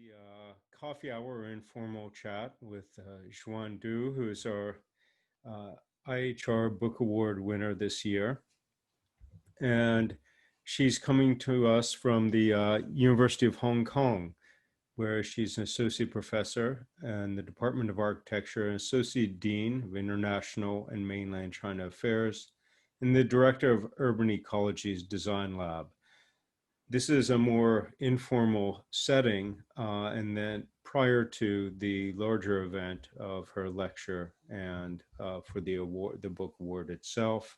the coffee hour informal chat with Juan, who is our uh, IHR Book Award winner this year. And she's coming to us from the University of Hong Kong, where she's an associate professor in the Department of Architecture and associate dean of international and mainland China affairs, and the director of Urban Ecology's Design Lab. This is a more informal setting, and then prior to the larger event of her lecture and for the award, the book award itself.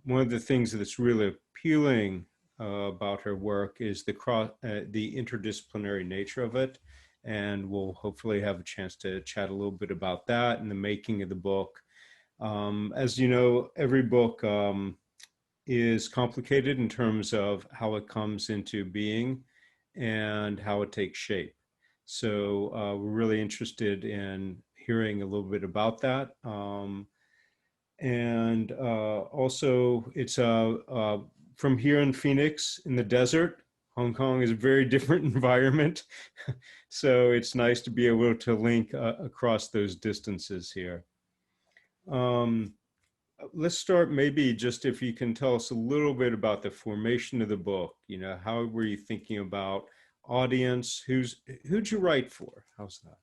One of the things that's really appealing about her work is the interdisciplinary nature of it, and we'll hopefully have a chance to chat a little bit about that and the making of the book. As you know, every book is complicated in terms of how it comes into being and how it takes shape. So we're really interested in hearing a little bit about that. And also it's from here in Phoenix in the desert. Hong Kong is a very different environment. So it's nice to be able to link across those distances here. Let's start maybe just if you can tell us a little bit about the formation of the book. You know, how were you thinking about audience? Who'd you write for? How's that?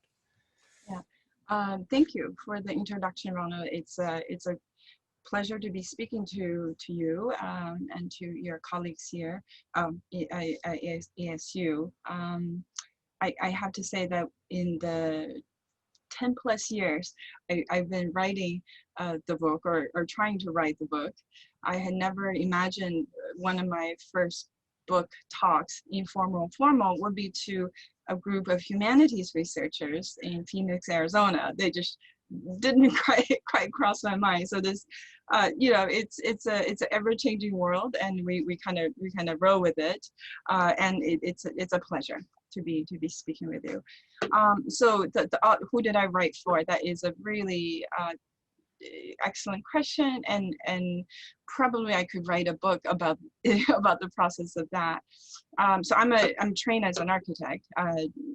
Yeah, thank you for the introduction, Ronald. It's a pleasure to be speaking to you and to your colleagues here at ASU. I have to say that in the 10 plus years I've been writing the book or trying to write the book, I had never imagined one of my first book talks, informal formal, would be to a group of humanities researchers in Phoenix, Arizona. They just didn't quite cross my mind. So this, you know, it's an ever-changing world, and we kind of roll with it, and it's a pleasure to be speaking with you. So who did I write for? That is a really excellent question, and probably I could write a book about the process of that. So I'm trained as an architect,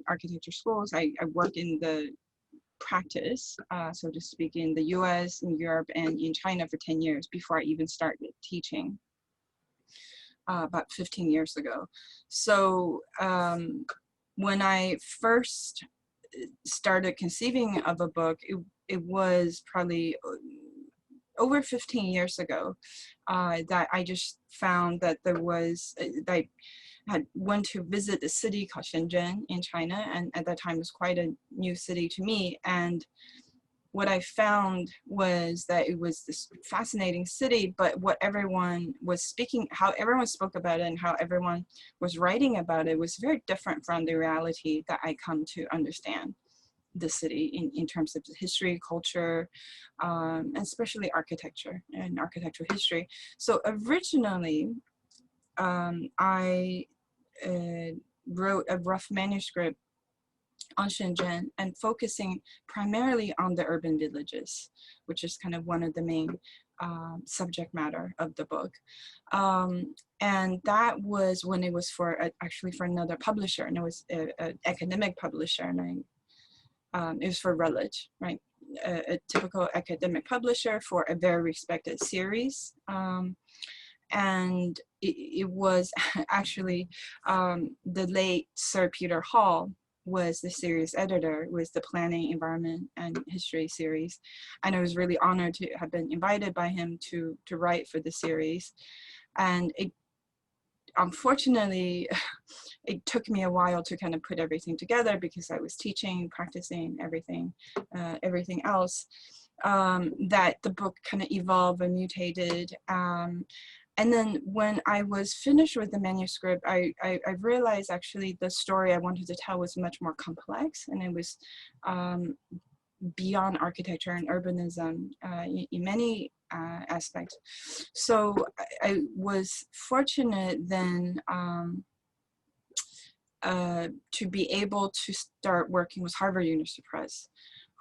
architecture schools. I work in the practice, so to speak, in the US, in Europe, and in China for 10 years before I even started teaching about 15 years ago. So when I first started conceiving of a book, it was probably over 15 years ago that I just found that there was, I had went to visit a city called Shenzhen in China, and at that time it was quite a new city to me. And what I found was that it was this fascinating city, but what everyone was speaking, how everyone spoke about it and how everyone was writing about it was very different from the reality that I come to understand the city in terms of the history, culture, and especially architecture and architectural history. So originally, I wrote a rough manuscript on Shenzhen and focusing primarily on the urban villages, which is kind of one of the main subject matter of the book. And that was when it was actually for another publisher, and it was an academic publisher, and it was for Routledge, right? A typical academic publisher for a very respected series. And it was actually the late Sir Peter Hall was the series editor, was the Planning, Environment, and History series. And I was really honored to have been invited by him to write for the series. And unfortunately, it took me a while to kind of put everything together because I was teaching, practicing, everything else, that the book kind of evolved and mutated. And then when I was finished with the manuscript, I realized actually the story I wanted to tell was much more complex, and it was beyond architecture and urbanism in many aspects. So I was fortunate then to be able to start working with Harvard University Press,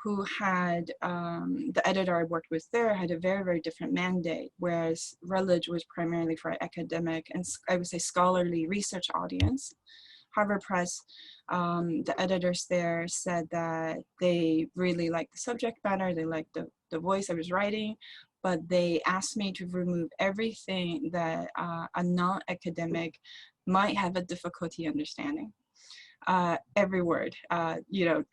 who had, the editor I worked with there had a very, very different mandate, whereas Routledge was primarily for academic and I would say scholarly research audience. Harvard Press, the editors there said that they really liked the subject matter, they liked the voice I was writing, but they asked me to remove everything that a non-academic might have a difficulty understanding. Every word, you know,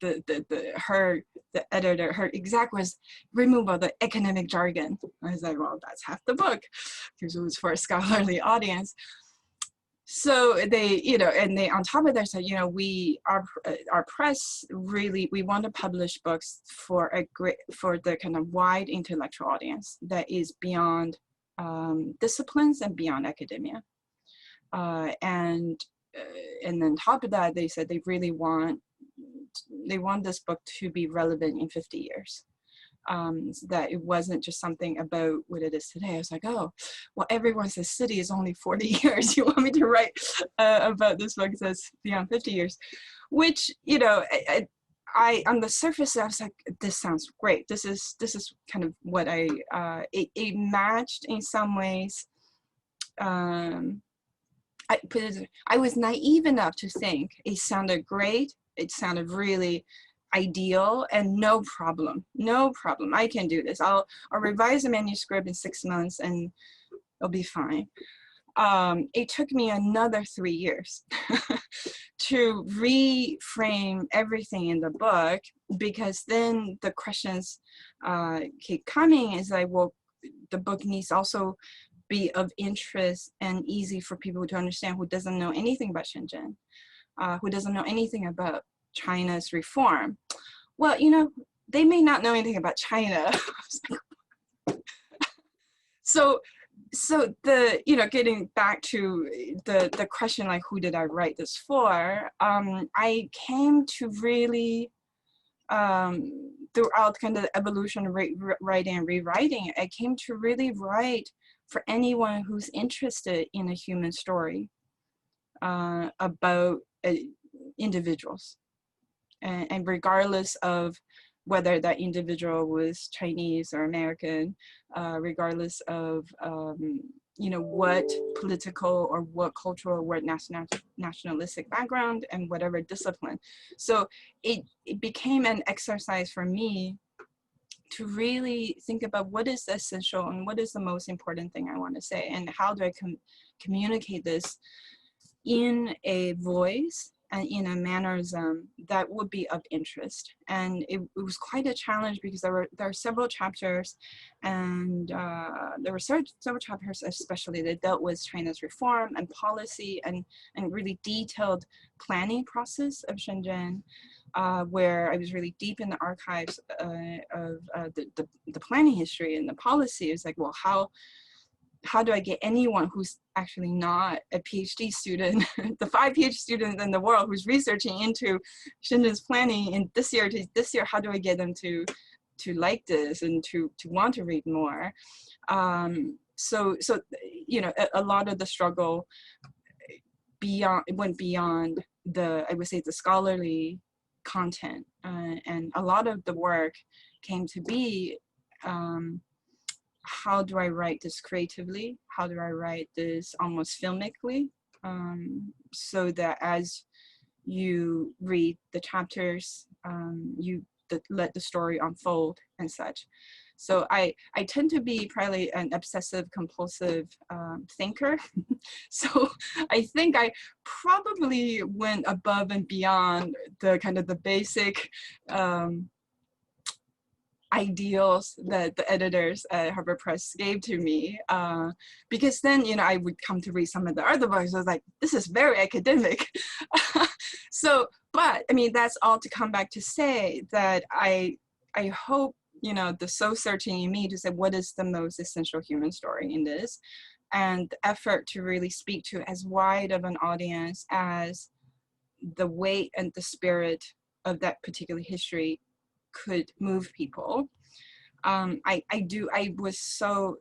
the editor, her exact was remove all the academic jargon. I was like, well, that's half the book, because it was for a scholarly audience. So they, you know, and they on top of that said, you know, our press really, we want to publish books for the kind of wide intellectual audience that is beyond disciplines and beyond academia. And then top of that, they said they really want this book to be relevant in 50 years. So that it wasn't just something about what it is today. I was like, oh, well, everyone says city is only 40 years. You want me to write about this book that's beyond 50 years? Which, you know, I on the surface, I was like, this sounds great. This is kind of what it matched in some ways. I was naive enough to think it sounded great. It sounded really ideal, and no problem. I can do this. I'll revise the manuscript in 6 months and it'll be fine. It took me another 3 years to reframe everything in the book, because then the questions keep coming. Is like, well, the book needs also be of interest and easy for people to understand who doesn't know anything about Shenzhen, who doesn't know anything about China's reform. Well, you know, they may not know anything about China. So the, you know, getting back to the question, like, who did I write this for? I came to really, throughout kind of the evolution of writing and rewriting, I came to really write for anyone who's interested in a human story about individuals. And regardless of whether that individual was Chinese or American, regardless of you know, what political or what cultural, what nationalistic background, and whatever discipline. So it became an exercise for me to really think about what is essential and what is the most important thing I want to say, and how do I communicate this in a voice and in a mannerism that would be of interest. And it was quite a challenge, because there are several chapters, and there were several chapters especially that dealt with China's reform and policy and really detailed planning process of Shenzhen, where I was really deep in the archives of the planning history and the policy. It's like, well, how do I get anyone who's actually not a PhD student, the 5 PhD students in the world who's researching into Shenzhen's planning in this year to this year, how do I get them to like this and to want to read more? So you know, a lot of the struggle went beyond the, I would say, the scholarly content, and a lot of the work came to be, how do I write this creatively? How do I write this almost filmically? So that as you read the chapters, you let the story unfold and such. So I tend to be probably an obsessive compulsive thinker. So I think I probably went above and beyond the kind of the basic ideals that the editors at Harvard Press gave to me, because then, you know, I would come to read some of the other books. I was like, this is very academic. So, but I mean, that's all to come back to say that I hope, you know, the soul searching in me to say, what is the most essential human story in this? And the effort to really speak to as wide of an audience as the weight and the spirit of that particular history could move people. I was so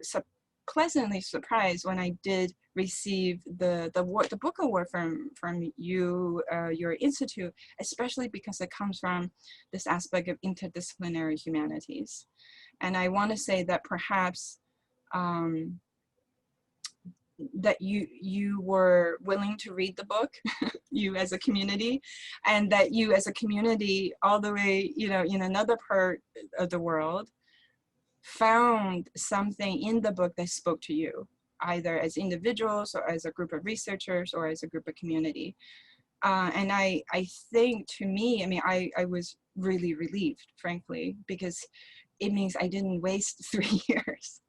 pleasantly surprised when I did receive the book award from you, your institute, especially because it comes from this aspect of interdisciplinary humanities. And I want to say that perhaps that you were willing to read the book, you as a community, and that you as a community all the way, you know, in another part of the world, found something in the book that spoke to you, either as individuals or as a group of researchers or as a group of community. And I think, to me, I mean, I was really relieved, frankly, because it means I didn't waste 3 years.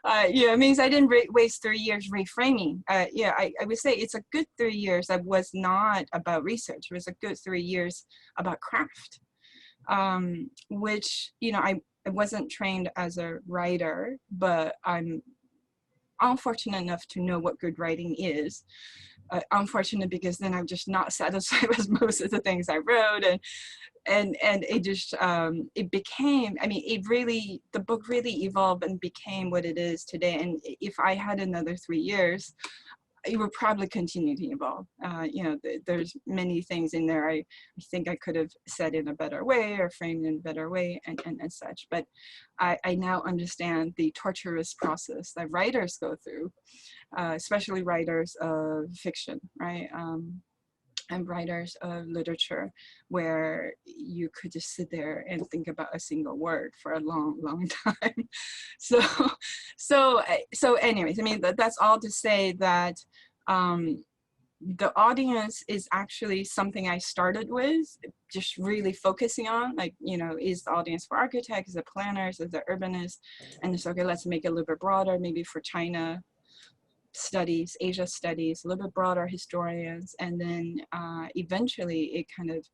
Yeah, it means I didn't waste 3 years reframing. Yeah, I would say it's a good 3 years that was not about research. It was a good 3 years about craft, which, you know, I wasn't trained as a writer, but I'm unfortunate enough to know what good writing is. Unfortunate because then I'm just not satisfied with most of the things I wrote, and it just it became, I mean, it really, the book really evolved and became what it is today. And if I had another 3 years, it would probably continue to evolve. You know, there's many things in there I think I could have said in a better way or framed in a better way, and such. But I now understand the torturous process that writers go through, especially writers of fiction, right? And writers of literature, where you could just sit there and think about a single word for a long, long time. So, so anyways, I mean, that's all to say that the audience is actually something I started with, just really focusing on, like, you know, is the audience for architects, is it planners, is it urbanists? And it's okay, let's make it a little bit broader, maybe for China studies, Asia studies, a little bit broader, historians, and then eventually it kind of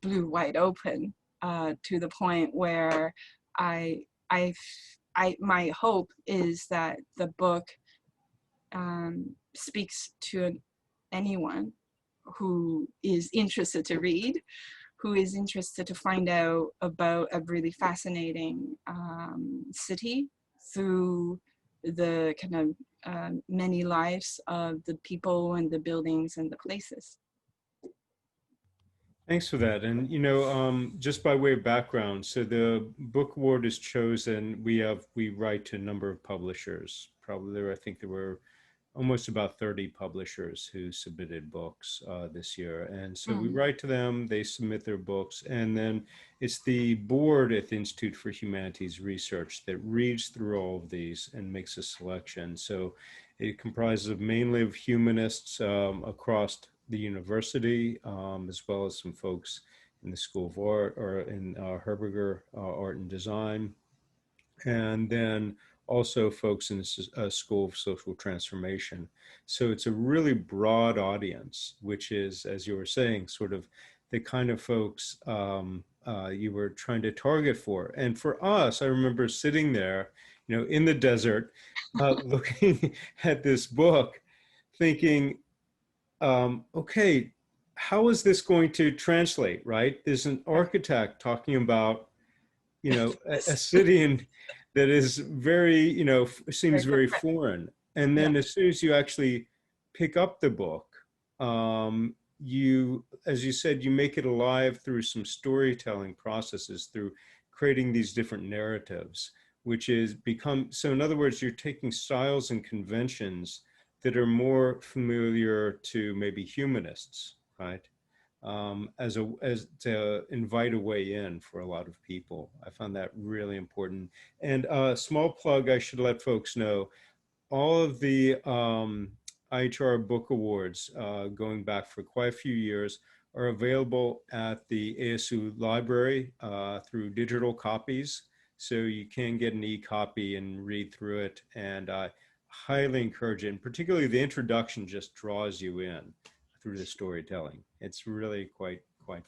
blew wide open, to the point where I, I, my hope is that the book speaks to anyone who is interested to read, who is interested to find out about a really fascinating city through the kind of many lives of the people and the buildings and the places. Thanks for that. And, you know, just by way of background, so the book award is chosen. We write to a number of publishers. Probably I think there were almost about 30 publishers who submitted books this year. And so we Mm. write to them, they submit their books, and then it's the board at the Institute for Humanities Research that reads through all of these and makes a selection. So it comprises of mainly of humanists across the university, as well as some folks in the School of Art or in Herberger Art and Design, and then also folks in the School of Social Transformation. So it's a really broad audience, which is, as you were saying, sort of the kind of folks you were trying to target for. And for us, I remember sitting there, you know, in the desert, looking at this book, thinking, okay, how is this going to translate, right? There's an architect talking about, you know, a city that is very, you know, seems Very very footprint. foreign. And Yeah. then as soon as you actually pick up the book, you, as you said, you make it alive through some storytelling processes, through creating these different narratives, which is become, so in other words, you're taking styles and conventions that are more familiar to maybe humanists, right? As to invite a way in for a lot of people. I found that really important. And a small plug, I should let folks know, all of the IHR Book Awards going back for quite a few years are available at the ASU library through digital copies. So you can get an e-copy and read through it. And I highly encourage it. And particularly the introduction just draws you in through the storytelling. It's really quite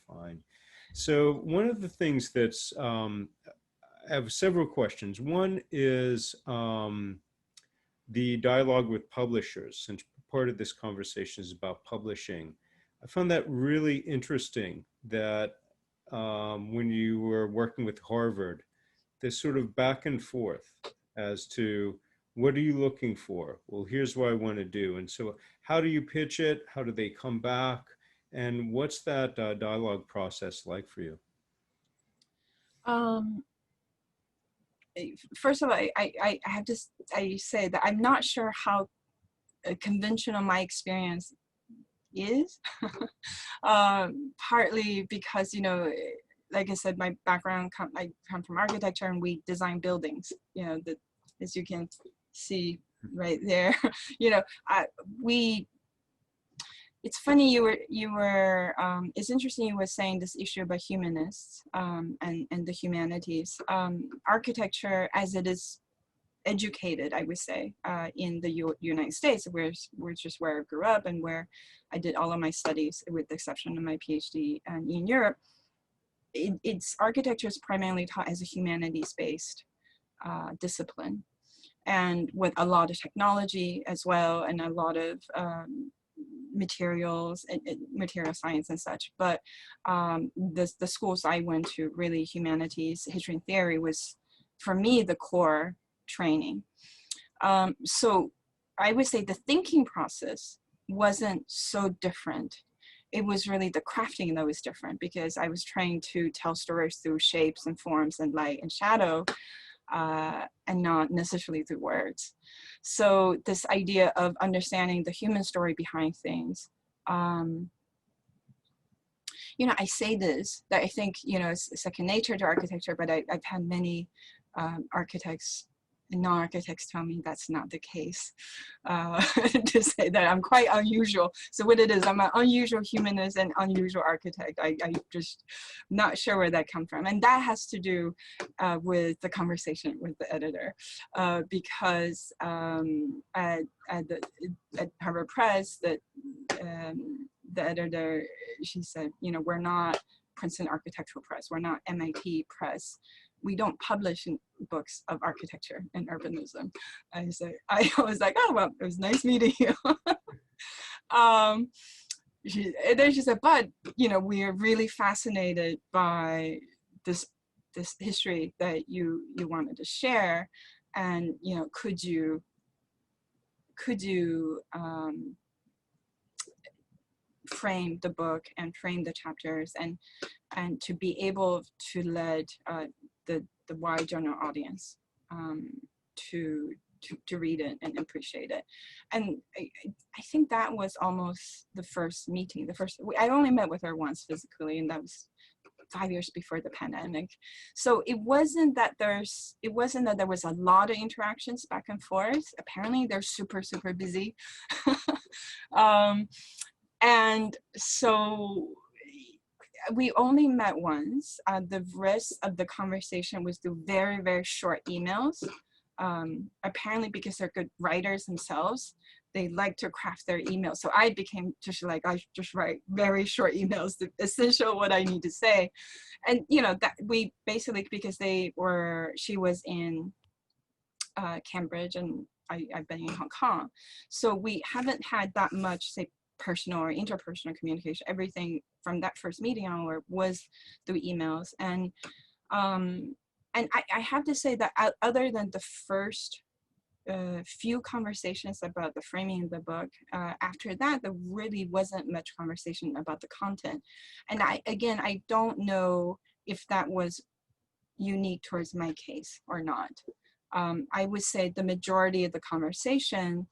fine. So one of the things that's, I have several questions. One is the dialogue with publishers, since part of this conversation is about publishing. I found that really interesting that when you were working with Harvard, this sort of back and forth as to what are you looking for? Well, here's what I want to do. And so how do you pitch it? How do they come back? And what's that dialogue process like for you? Um, first of all, I have to say that I'm not sure how conventional my experience is. Partly because, you know, like I said, my background, I come from architecture and we design buildings, you know, as you can see right there, you know, it's funny you were it's interesting you were saying this issue about humanists and the humanities. Architecture as it is educated, I would say, in the United States, which is where I grew up and where I did all of my studies, with the exception of my PhD in Europe. It's architecture is primarily taught as a humanities-based discipline, and with a lot of technology as well, and a lot of materials and material science and such. But the schools I went to, really humanities, history and theory, was for me the core training. So I would say the thinking process wasn't so different. It was really the crafting that was different, because I was trying to tell stories through shapes and forms and light and shadow, and not necessarily through words. So this idea of understanding the human story behind things, you know, I say this, that I think, you know, it's second nature to architecture, but I've had many architects and non-architects tell me that's not the case, to say that I'm quite unusual. So what it is, I'm an unusual humanist and unusual architect. I just not sure where that comes from. And that has to do with the conversation with the editor, because at Harvard Press, the editor, she said, you know, we're not Princeton Architectural Press, we're not MIT Press. We don't publish in books of architecture and urbanism. I was like, oh, well, it was nice meeting you. And then she said, but, you know, we are really fascinated by this history that you wanted to share. And, you know, could you frame the book and frame the chapters and to be able to let the wide general audience to read it and appreciate it. And I think that was almost the first meeting. I only met with her once physically, and that was 5 years before the pandemic. So it wasn't that there was a lot of interactions back and forth. Apparently they're super, super busy. And so we only met once. The rest of the conversation was through very, very short emails. Apparently because they're good writers themselves, they like to craft their emails. So I became just like, I just write very short emails, the essential what I need to say. And, you know, that we basically, because she was in Cambridge and I've been in Hong Kong. So we haven't had that much, say, personal or interpersonal communication. Everything from that first meeting onward was through emails. And I have to say that other than the first few conversations about the framing of the book, after that, there really wasn't much conversation about the content. And I don't know if that was unique towards my case or not. I would say the majority of the conversation,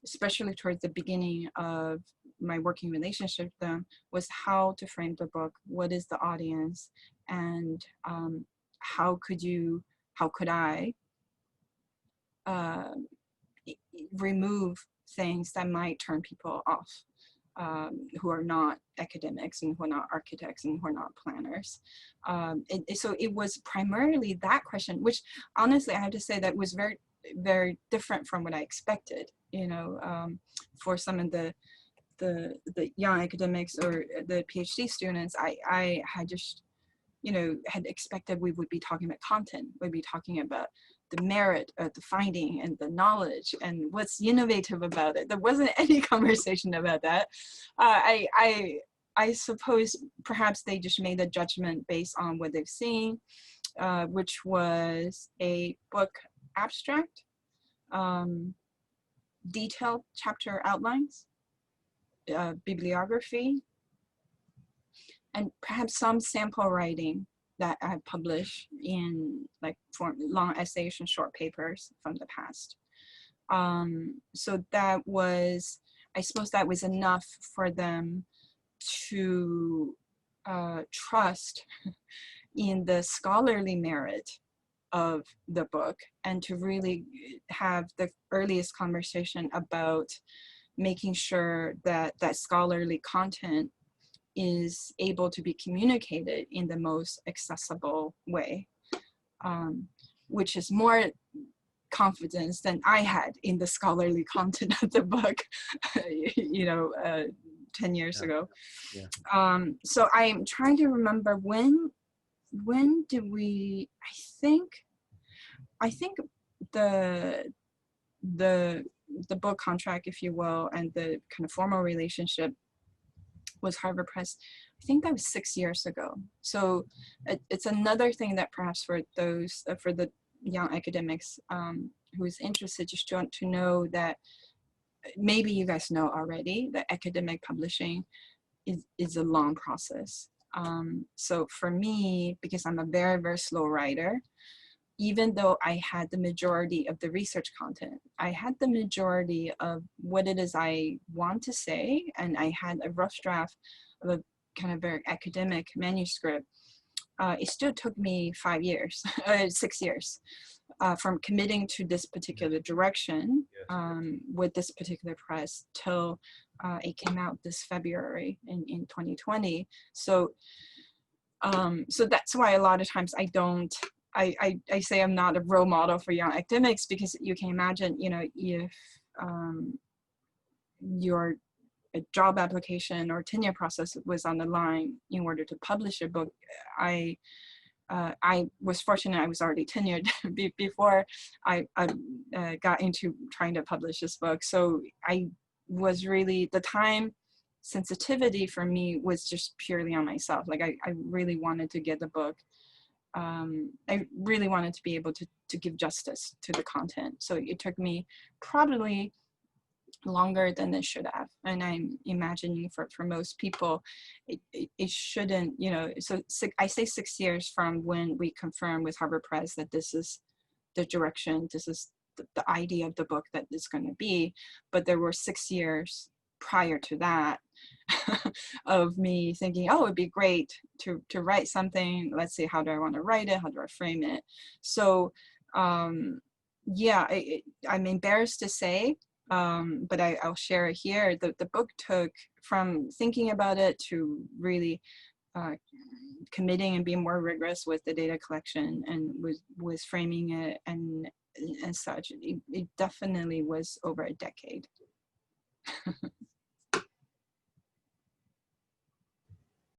especially towards the beginning of my working relationship with them, was how to frame the book, what is the audience, and how could I remove things that might turn people off, who are not academics and who are not architects and who are not planners. So it was primarily that question, which honestly I have to say that was very, very different from what I expected. You know, for some of the young academics or the PhD students, I had just, you know, had expected we would be talking about content, we'd be talking about the merit of the finding and the knowledge and what's innovative about it. There wasn't any conversation about that. I suppose perhaps they just made a judgment based on what they've seen, which was a book abstract, detailed chapter outlines, bibliography, and perhaps some sample writing that I published in like long essays and short papers from the past. So that was, I suppose that was enough for them to trust in the scholarly merit of the book and to really have the earliest conversation about making sure that that scholarly content is able to be communicated in the most accessible way, which is more confidence than I had in the scholarly content of the book, 10 years ago. Yeah. So I'm trying to remember when did we, I think the book contract, if you will, and the kind of formal relationship with Harvard Press, I think that was 6 years ago. So it's another thing that perhaps for those, for the young academics who's interested, just to know that maybe you guys know already that academic publishing is a long process. So for me, because I'm a very, very slow writer, even though I had the majority of the research content, I had the majority of what it is I want to say, and I had a rough draft of a kind of very academic manuscript, it still took me 5 years, 6 years, from committing to this particular direction with this particular press till it came out this February in 2020. So so that's why a lot of times I say I'm not a role model for young academics, because you can imagine, if your job application or tenure process was on the line in order to publish a book, I was fortunate I was already tenured before I got into trying to publish this book. So I was really, the time sensitivity for me was just purely on myself. Like I really wanted to get the book. I really wanted to be able to give justice to the content. So it took me probably longer than it should have. And I'm imagining for most people, it shouldn't, so I say 6 years from when we confirmed with Harvard Press that this is the direction, this is the idea of the book that it's going to be. But there were 6 years prior to that of me thinking, oh, it'd be great to write something. Let's see, how do I want to write it? How do I frame it? So yeah, I'm embarrassed to say, but I'll share it here. The book took, from thinking about it to really committing and being more rigorous with the data collection and was framing it and such. It definitely was over a decade.